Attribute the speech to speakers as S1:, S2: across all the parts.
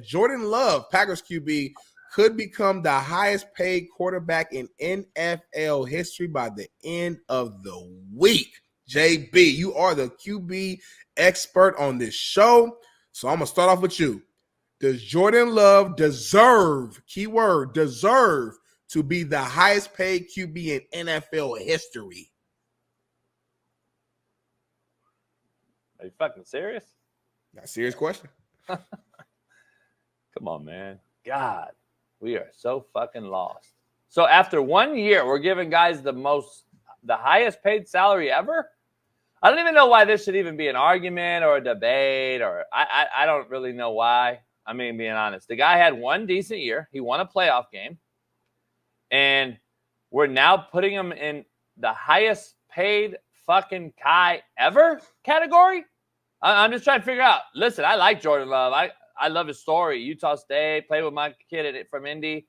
S1: Jordan Love, Packers QB, could become the highest paid quarterback in NFL history by the end of the week. JB, you are the QB expert on this show. So I'm going to start off with you. Does Jordan Love deserve, keyword, deserve to be the highest paid QB in NFL history?
S2: Are you fucking serious?
S1: That's a serious question.
S2: Come on, man. God, we are so fucking lost. So after 1 year, we're giving guys the highest paid salary ever? I don't even know why this should even be an argument or a debate, or I don't really know why. I mean, being honest, the guy had one decent year. He won a playoff game. And we're now putting him in the highest paid fucking guy ever category? I'm just trying to figure out. Listen, I like Jordan Love. I love his story. Utah State, played with my kid from Indy.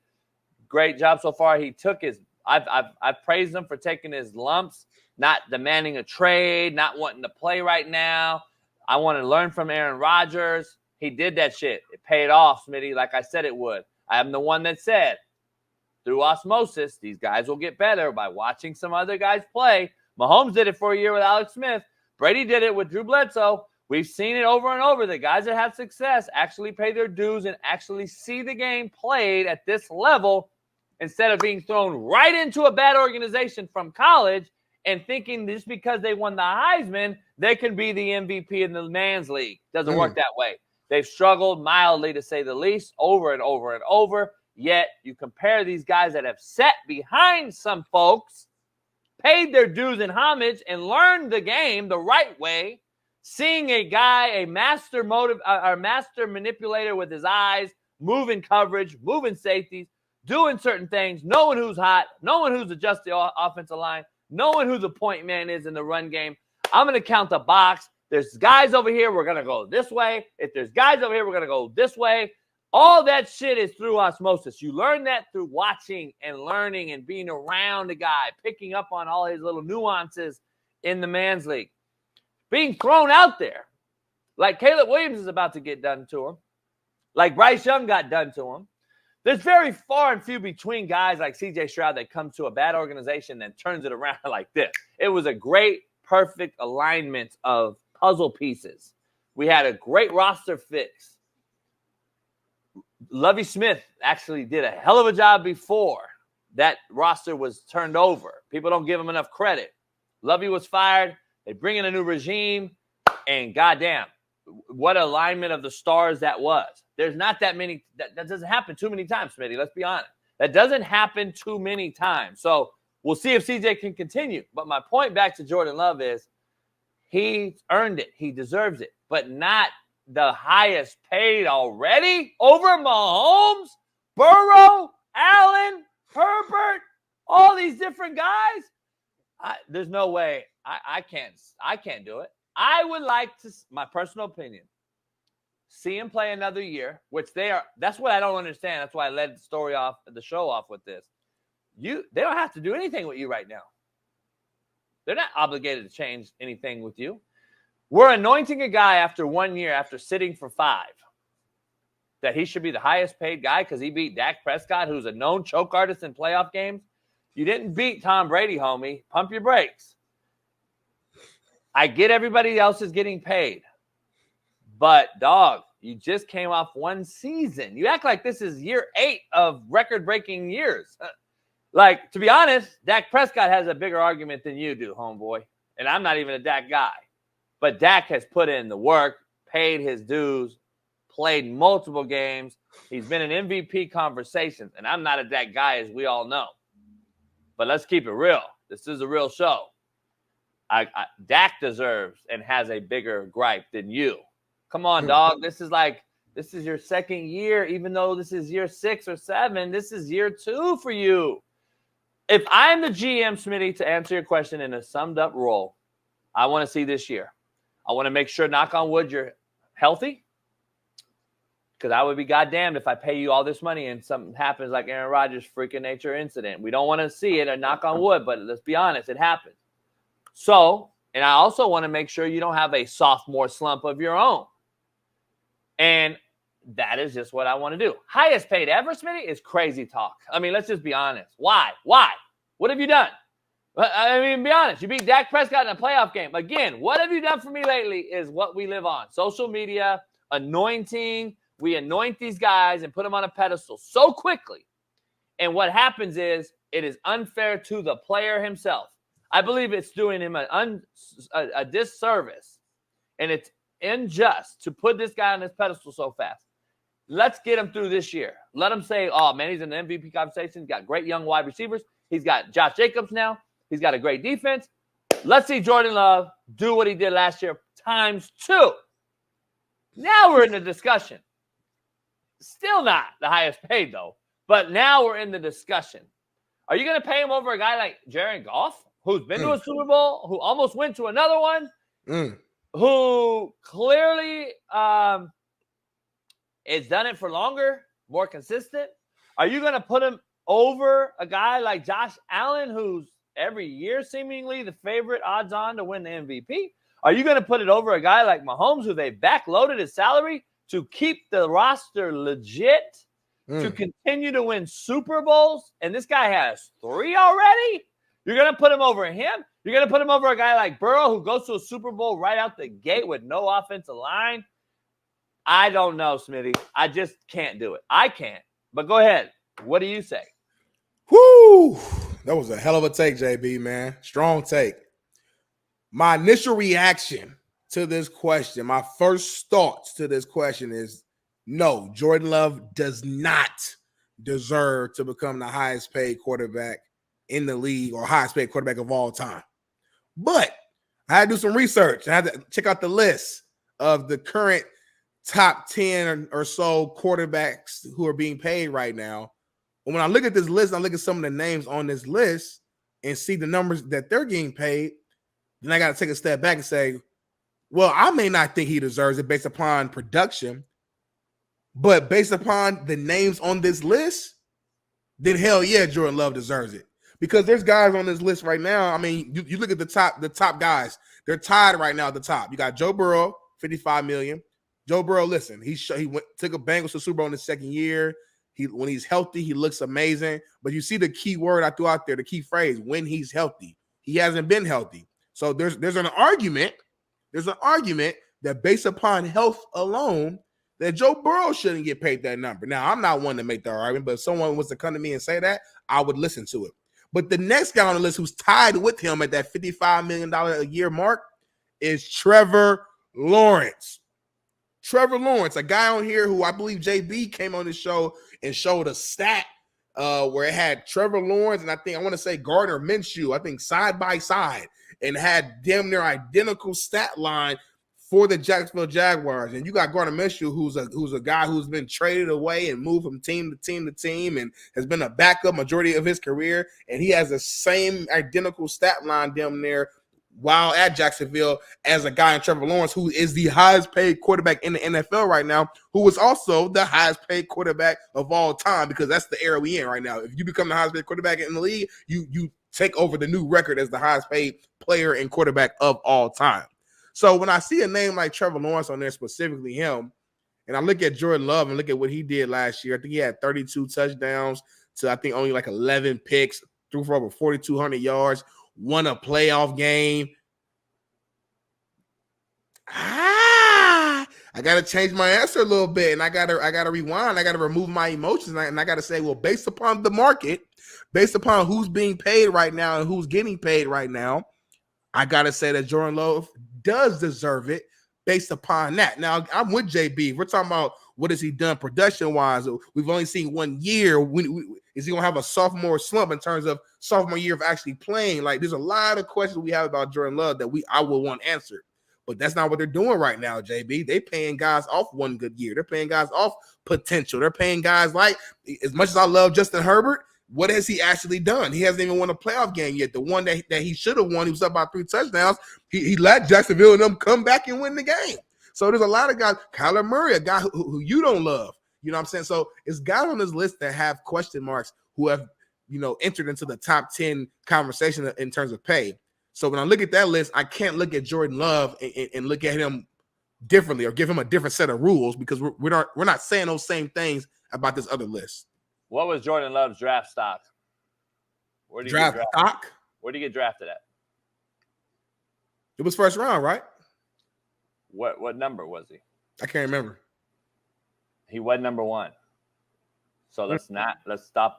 S2: Great job so far. He took his – I've praised him for taking his lumps, not demanding a trade, not wanting to play right now. I want to learn from Aaron Rodgers. He did that shit. It paid off, Smitty, like I said it would. I am the one that said, through osmosis, these guys will get better by watching some other guys play. Mahomes did it for a year with Alex Smith. Brady did it with Drew Bledsoe. We've seen it over and over. The guys that have success actually pay their dues and actually see the game played at this level instead of being thrown right into a bad organization from college and thinking just because they won the Heisman, they can be the MVP in the man's league. Doesn't work that way. They've struggled mildly, to say the least, over and over and over. Yet you compare these guys that have sat behind some folks, paid their dues and homage, and learned the game the right way, seeing a guy, a master manipulator with his eyes, moving coverage, moving safeties, doing certain things, knowing who's hot, knowing who's adjusted the offensive line, knowing who the point man is in the run game. I'm going to count the box. There's guys over here, we're going to go this way. If there's guys over here, we're going to go this way. All that shit is through osmosis. You learn that through watching and learning and being around the guy, picking up on all his little nuances in the man's league. Being thrown out there, like Caleb Williams is about to get done to him, like Bryce Young got done to him. There's very far and few between guys like C.J. Stroud that come to a bad organization and turns it around like this. It was a great, perfect alignment of puzzle pieces. We had a great roster fix. Lovie Smith actually did a hell of a job before that roster was turned over. People don't give him enough credit. Lovie was fired. They bring in a new regime, and goddamn, what alignment of the stars that was. There's not that many. That doesn't happen too many times, Smitty. Let's be honest. That doesn't happen too many times. So we'll see if CJ can continue. But my point back to Jordan Love is he earned it. He deserves it, but not the highest paid already over Mahomes, Burrow, Allen, Herbert, all these different guys. There's no way. I can't do it. I would like to, my personal opinion, see him play another year, which they are. That's what I don't understand. That's why I led the show off with this. They don't have to do anything with you right now. They're not obligated to change anything with you. We're anointing a guy after 1 year, after sitting for 5, that he should be the highest paid guy because he beat Dak Prescott, who's a known choke artist in playoff games. You didn't beat Tom Brady, homie. Pump your brakes. I get everybody else is getting paid. But, dog, you just came off one season. You act like this is year 8 of record-breaking years. Like, to be honest, Dak Prescott has a bigger argument than you do, homeboy. And I'm not even a Dak guy. But Dak has put in the work, paid his dues, played multiple games. He's been in MVP conversations. And I'm not a Dak guy, as we all know. But let's keep it real. This is a real show. Dak deserves and has a bigger gripe than you. Come on, dog. This is your second year. Even though this is year 6 or 7, this is year 2 for you. If I'm the GM, Smitty, to answer your question in a summed up role, I want to see this year. I want to make sure, knock on wood, you're healthy. Because I would be goddamned if I pay you all this money and something happens like Aaron Rodgers' freaking nature incident. We don't want to see it, or knock on wood, but let's be honest, it happens. So, and I also want to make sure you don't have a sophomore slump of your own. And that is just what I want to do. Highest paid ever, Smitty, is crazy talk. I mean, let's just be honest. Why? What have you done? I mean, be honest. You beat Dak Prescott in a playoff game. Again, what have you done for me lately is what we live on. Social media, anointing. We anoint these guys and put them on a pedestal so quickly. And what happens is it is unfair to the player himself. I believe it's doing him a disservice. And it's unjust to put this guy on this pedestal so fast. Let's get him through this year. Let him say, oh, man, he's in the MVP conversation. He's got great young wide receivers. He's got Josh Jacobs now. He's got a great defense. Let's see Jordan Love do what he did last year ×2. Now we're in the discussion. Still not the highest paid, though. But now we're in the discussion. Are you going to pay him over a guy like Jared Goff, who's been to a Super Bowl, who almost went to another one, who clearly has done it for longer, more consistent? Are you going to put him over a guy like Josh Allen, who's every year seemingly the favorite odds on to win the MVP? Are you going to put it over a guy like Mahomes, who they backloaded his salary to keep the roster legit, to continue to win Super Bowls? And this guy has 3 already? You're going to put him over him? You're going to put him over a guy like Burrow, who goes to a Super Bowl right out the gate with no offensive line? I don't know, Smitty. I just can't do it. I can't. But go ahead. What do you say?
S1: Whoo! That was a hell of a take, JB, man. Strong take. My initial reaction to this question, my first thoughts to this question is, no, Jordan Love does not deserve to become the highest paid quarterback in the league or highest paid quarterback of all time. But I had to do some research. I had to check out the list of the current top 10 or so quarterbacks who are being paid right now. And when I look at this list, I look at some of the names on this list and see the numbers that they're getting paid, then I got to take a step back and say, well, I may not think he deserves it based upon production, but based upon the names on this list, then hell yeah, Jordan Love deserves it. Because there's guys on this list right now. I mean, you look at the top guys. They're tied right now at the top. You got Joe Burrow, $55 million. Joe Burrow, listen, took a Bengals to the Super Bowl in his second year. When he's healthy, he looks amazing. But you see the key word I threw out there, the key phrase, when he's healthy. He hasn't been healthy. So there's an argument. There's an argument that based upon health alone, that Joe Burrow shouldn't get paid that number. Now, I'm not one to make the argument, but if someone was to come to me and say that, I would listen to it. But the next guy on the list who's tied with him at that $55 million a year mark is Trevor Lawrence. Trevor Lawrence, a guy on here who I believe JB came on the show and showed a stat where it had Trevor Lawrence and I want to say Gardner Minshew, I think side by side, and had damn near identical stat line for the Jacksonville Jaguars. And you got Gardner Minshew, who's a guy who's been traded away and moved from team to team to team and has been a backup majority of his career. And he has the same identical stat line damn near while at Jacksonville as a guy in Trevor Lawrence, who is the highest paid quarterback in the NFL right now, who is also the highest paid quarterback of all time, because that's the era we in right now. If you become the highest paid quarterback in the league, you take over the new record as the highest paid player and quarterback of all time. So when I see a name like Trevor Lawrence on there, specifically him, and I look at Jordan Love and look at what he did last year, I think he had 32 touchdowns to I think only like 11 picks, threw for over 4,200 yards, won a playoff game. I got to change my answer a little bit, and I got to rewind. I got to remove my emotions, and I got to say, well, based upon the market, based upon who's being paid right now and who's getting paid right now, I got to say that Jordan Love does deserve it based upon that. Now, I'm with JB. We're talking about what has he done production-wise. We've only seen 1 year. Is he going to have a sophomore slump in terms of sophomore year of actually playing? Like, there's a lot of questions we have about Jordan Love that I will want answered. But that's not what they're doing right now, JB. They're paying guys off 1 good year. They're paying guys off potential. They're paying guys like, as much as I love Justin Herbert, what has he actually done? He hasn't even won a playoff game yet. The one that he should have won, he was up by 3 touchdowns. He let Jacksonville and them come back and win the game. So there's a lot of guys. Kyler Murray, a guy who you don't love. You know what I'm saying? So it's guys on this list that have question marks who have, entered into the top 10 conversation in terms of pay. So when I look at that list, I can't look at Jordan Love and look at him differently or give him a different set of rules because we're not saying those same things about this other list.
S2: What was Jordan Love's draft stock? Where did he
S1: Draft
S2: get drafted?
S1: stock?
S2: Where did he get drafted at?
S1: It was first round, right?
S2: What number was he?
S1: I can't remember.
S2: He was number 1. So let's stop.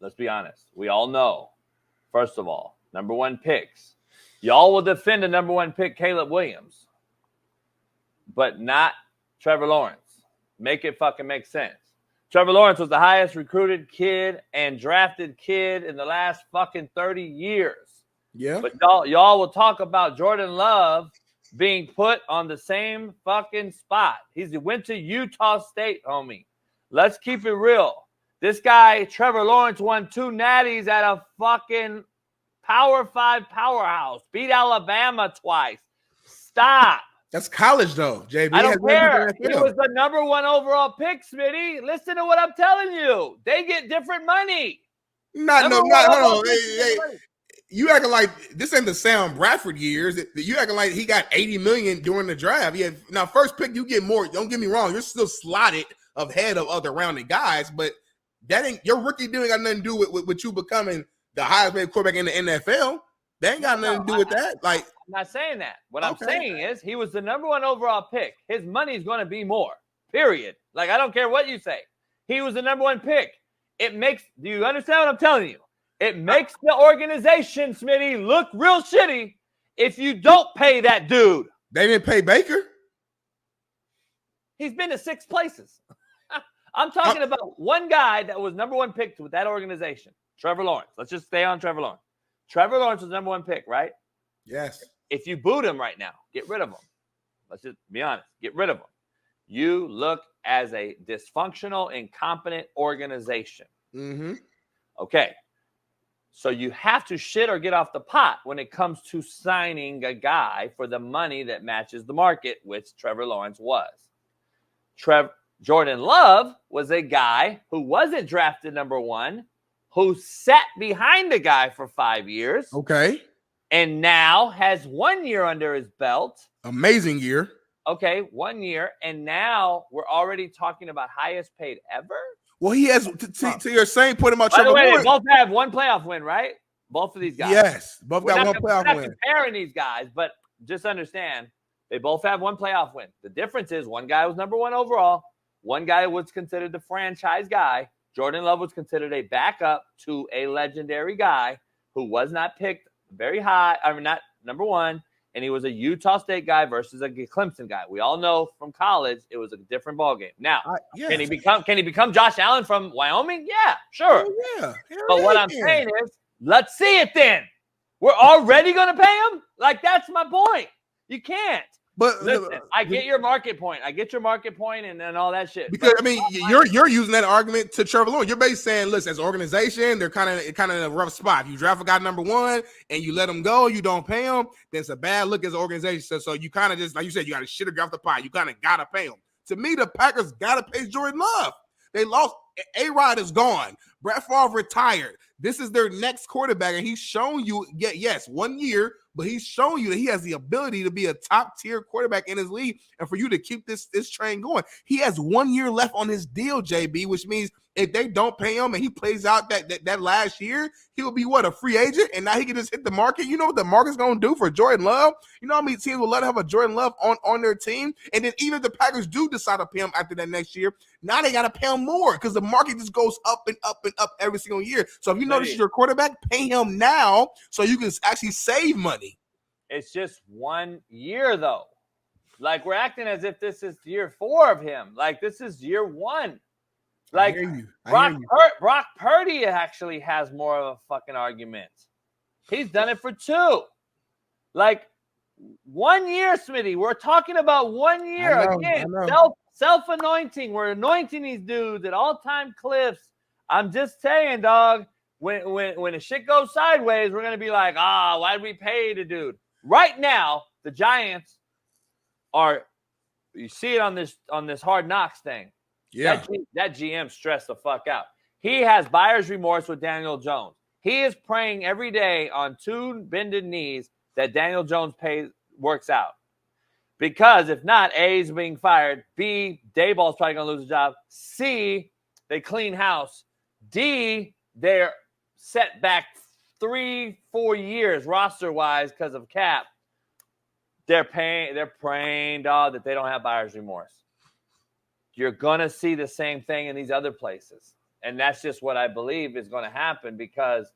S2: Let's be honest. We all know, first of all, number 1 picks. Y'all will defend the number 1 pick, Caleb Williams, but not Trevor Lawrence. Make it fucking make sense. Trevor Lawrence was the highest recruited kid and drafted kid in the last fucking 30 years.
S1: Yeah.
S2: But y'all will talk about Jordan Love being put on the same fucking spot. He went to Utah State, homie. Let's keep it real. This guy, Trevor Lawrence, won 2 natties at a fucking Power 5 powerhouse. Beat Alabama twice. Stop.
S1: That's college, though, JB.
S2: I don't care. He was the number 1 overall pick, Smitty. Listen to what I'm telling you. They get different money.
S1: Hold on. Hey, you acting like this ain't the Sam Bradford years. You acting like he got $80 million during the draft. Yeah. Now, first pick, you get more. Don't get me wrong. You're still slotted ahead of other rounded guys, but that ain't your rookie deal. Ain't got nothing to do with you becoming the highest paid quarterback in the NFL. They ain't got nothing to do with that. Like,
S2: I'm not saying that. What I'm saying is he was the number 1 overall pick. His money's going to be more, period. Like, I don't care what you say. He was the number 1 pick. Do you understand what I'm telling you? It makes the organization, Smitty, look real shitty if you don't pay that dude.
S1: They didn't pay Baker?
S2: He's been to 6 places. I'm talking about one guy that was number 1 picked with that organization, Trevor Lawrence. Let's just stay on Trevor Lawrence. Trevor Lawrence was number 1 pick, right?
S1: Yes.
S2: If you boot him right now, get rid of him. Let's just be honest. Get rid of him. You look as a dysfunctional, incompetent organization.
S1: Mm-hmm.
S2: Okay. So you have to shit or get off the pot when it comes to signing a guy for the money that matches the market, which Trevor Lawrence was. Jordan Love was a guy who wasn't drafted number 1, who sat behind the guy for 5 years.
S1: Okay.
S2: And now has 1 year under his belt.
S1: Amazing year.
S2: Okay, 1 year. And now we're already talking about highest paid ever?
S1: Well, he has, to your same point about
S2: By
S1: Trevor
S2: the way,
S1: Lawrence.
S2: They both have 1 playoff win, right? Both of these guys.
S1: Yes, both got 1 playoff win.
S2: We're not comparing these guys, but just understand, they both have 1 playoff win. The difference is one guy was number 1 overall. One guy was considered the franchise guy. Jordan Love was considered a backup to a legendary guy who was not picked very high. I mean, not number 1. And he was a Utah State guy versus a Clemson guy. We all know from college it was a different ballgame. Now,
S1: yes.
S2: Can he become Josh Allen from Wyoming? Yeah, sure.
S1: Yeah.
S2: But what I'm saying is, let's see it then. We're already going to pay him? Like, that's my point. You can't.
S1: But
S2: listen, I get your market point. I get your market point and all that shit.
S1: Because I mean, you're using that argument to Trevor Lawrence. You're basically saying, listen, as an organization, they're kind of in a rough spot. If you draft a guy number 1 and you let him go, you don't pay him, then it's a bad look as an organization. So you kind of just, like you said, you got to shit or get off the pot. You kind of got to pay him. To me, the Packers got to pay Jordan Love. They lost. A-Rod is gone. Brett Favre retired. This is their next quarterback, and he's shown you, yes, 1 year, but he's shown you that he has the ability to be a top-tier quarterback in his league, and for you to keep this train going. He has 1 year left on his deal, JB, which means if they don't pay him and he plays out that last year, he'll be, a free agent, and now he can just hit the market. You know what the market's going to do for Jordan Love? You know how many teams will let him have a Jordan Love on their team? And then even if the Packers do decide to pay him after that next year, now they got to pay him more because the market just goes up and up and up every single year. So if you know this is your quarterback, pay him now so you can actually save money.
S2: It's just 1 year, though. Like, we're acting as if this is year 4 of him. Like, this is year 1. Like, Brock Purdy actually has more of a fucking argument. He's done it for 2. Like, 1 year, Smitty. We're talking about 1 year. Again, self-anointing. We're anointing these dudes at all-time cliffs. I'm just saying, dog, when the shit goes sideways, we're going to be like, why did we pay the dude? Right now, the Giants are, you see it on this Hard Knocks thing.
S1: Yeah.
S2: That GM stressed the fuck out. He has buyer's remorse with Daniel Jones. He is praying every day on 2 bended knees that Daniel Jones works out. Because if not, A, he's being fired. B, Dayball's probably going to lose his job. C, they clean house. D, they're set back 3-4 years roster-wise because of cap. They're praying, dog, that they don't have buyer's remorse. You're going to see the same thing in these other places. And that's just what I believe is going to happen because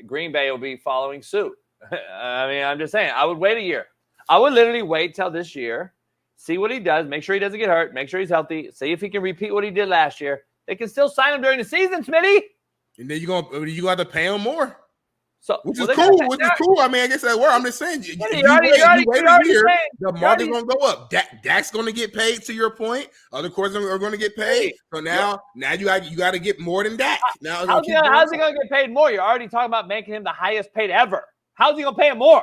S2: Green Bay will be following suit. I mean, I'm just saying, I would wait a year. I would literally wait till this year, see what he does, make sure he doesn't get hurt, make sure he's healthy, see if he can repeat what he did last year. They can still sign him during the season, Smitty.
S1: And then you're going to have to pay him more.
S2: So,
S1: which is cool. I mean, I guess that works. I'm just saying, you wait a year, the market's going to go up. Dak's going to get paid, to your point. Other quarterbacks are going to get paid. So now you got to get more than Dak. Now
S2: how's he going to get paid more? You're already talking about making him the highest paid ever. How's he going to pay him more?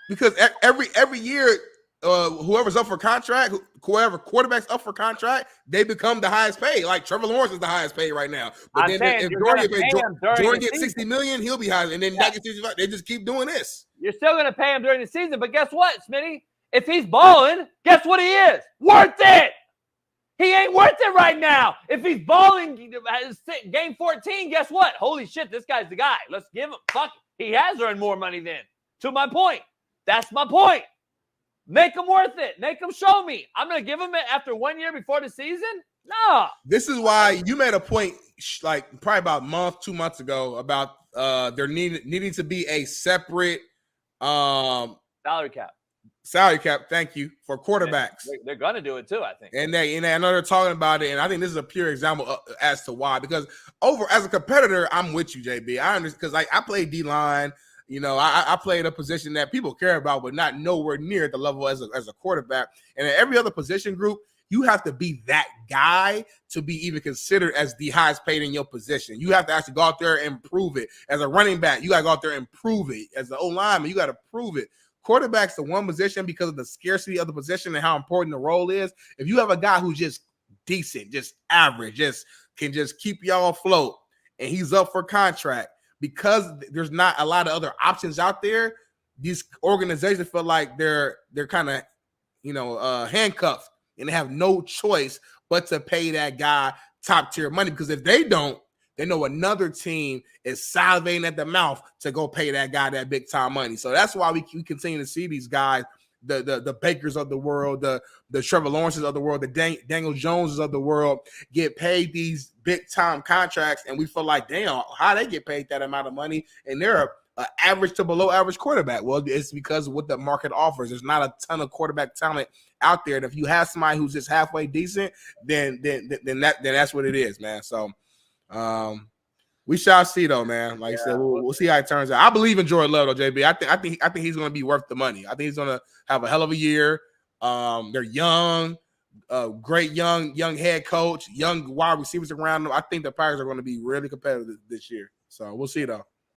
S1: Because every year, whoever's up for contract, whoever quarterback's up for contract, they become the highest paid. Like Trevor Lawrence is the highest paid right now. But then if Jordan gets $60 million, he'll be higher. And then Dak gets $65. They just keep doing this.
S2: You're still going to pay him during the season. But guess what, Smitty? If he's balling, guess what he is? Worth it. He ain't worth it right now. If he's balling game 14, guess what? Holy shit, this guy's the guy. Let's give him. Fuck it. He has earned more money then. To my point. That's my point. Make him worth it. Make him show me. I'm going to give him it after 1 year before the season? No.
S1: This is why you made a point like probably about 2 months ago about there needing to be a separate
S2: salary cap.
S1: Salary cap, thank you, for quarterbacks.
S2: They're going to do it too, I think.
S1: And I know they're talking about it, and I think this is a pure example as to why. Because as a competitor, I'm with you, JB. I understand because I play D-line. You know, I played a position that people care about, but not nowhere near at the level as a quarterback. And in every other position group, you have to be that guy to be even considered as the highest paid in your position. You have to actually go out there and prove it. As a running back, you got to go out there and prove it. As an O-lineman, you got to prove it. Quarterback's the one position because of the scarcity of the position and how important the role is. If you have a guy who's just decent, just average, just can just keep y'all afloat, and he's up for contract, because there's not a lot of other options out there, these organizations feel like they're kind of, handcuffed, and they have no choice but to pay that guy top tier money. Because if they don't, they know another team is salivating at the mouth to go pay that guy that big time money. So that's why we continue to see these guys, the Bakers of the world, the Trevor Lawrences of the world, the Daniel Joneses of the world get paid these big time contracts, and we feel like, damn, how they get paid that amount of money, and they're an average to below average quarterback. Well, it's because of what the market offers. There's not a ton of quarterback talent out there, and if you have somebody who's just halfway decent, then that's what it is, man. So we shall see, though, man. Like I said, we'll see how it turns out. I believe in Jordan Love, though, JB. I think he's going to be worth the money. I think he's going to have a hell of a year. They're young, great young head coach, young wide receivers around them. I think the Packers are going to be really competitive this year. So we'll see, though.